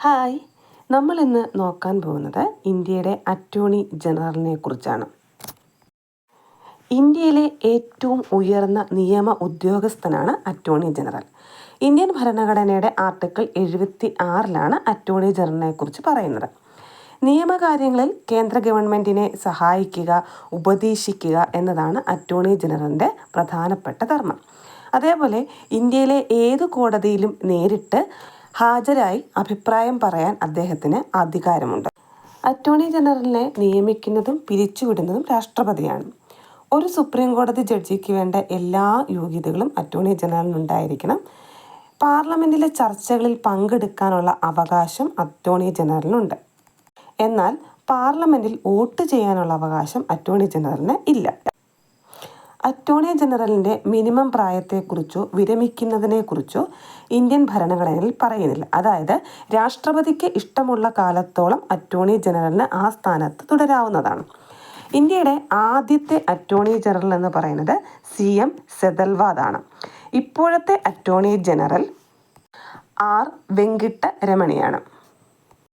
Hi, നമ്മൾ ഇന്ന് നോക്കാൻ പോകുന്നത് ഇന്ത്യയുടെ അറ്റോർണി ജനറലിനെ കുറിച്ചാണ്. ഇന്ത്യയിലെ ഏറ്റവും ഉയർന്ന നിയമ ഉദ്യോഗസ്ഥനാണ് അറ്റോർണി ജനറൽ. ഇന്ത്യൻ ഭരണഘടനയുടെ ആർട്ടിക്കിൾ 76 അറ്റോർണി ജനറലിനെ കുറിച്ച് പറയുന്നത്. നിയമകാര്യങ്ങളിൽ കേന്ദ്ര ഗവൺമെൻറ്റിനെ സഹായിക്കുക, ഉപദേശിക്കുക എന്നതാണ് അറ്റോർണി ജനറലിൻ്റെ പ്രധാനപ്പെട്ട ധർമ്മം. അതേപോലെ ഇന്ത്യയിലെ ഏത് കോടതിയിലും നേരിട്ട് ഹാജരായി അഭിപ്രായം പറയാൻ അദ്ദേഹത്തിന് അധികാരമുണ്ട്. അറ്റോർണി ജനറലിനെ നിയമിക്കുന്നതും പിരിച്ചുവിടുന്നതും രാഷ്ട്രപതിയാണ്. ഒരു സുപ്രീം കോടതി ജഡ്ജിക്ക് വേണ്ട എല്ലാ യോഗ്യതകളും അറ്റോർണി ജനറലിനുണ്ടായിരിക്കണം. പാർലമെൻറ്റിലെ ചർച്ചകളിൽ പങ്കെടുക്കാനുള്ള അവകാശം അറ്റോർണി ജനറലിനുണ്ട്. എന്നാൽ പാർലമെൻറ്റിൽ വോട്ട് ചെയ്യാനുള്ള അവകാശം അറ്റോർണി ജനറലിന് ഇല്ല. അറ്റോർണി ജനറലിൻ്റെ മിനിമം പ്രായത്തെക്കുറിച്ചോ വിരമിക്കുന്നതിനെക്കുറിച്ചോ ഇന്ത്യൻ ഭരണഘടനയിൽ പറയുന്നില്ല. അതായത് രാഷ്ട്രപതിക്ക് ഇഷ്ടമുള്ള കാലത്തോളം അറ്റോർണി ജനറലിന് ആ സ്ഥാനത്ത് തുടരാവുന്നതാണ്. ഇന്ത്യയുടെ ആദ്യത്തെ അറ്റോർണി ജനറൽ എന്ന് പറയുന്നത് CM സെതൽവാദാണ്. ഇപ്പോഴത്തെ അറ്റോർണി ജനറൽ R വെങ്കിട്ട രമണിയാണ്.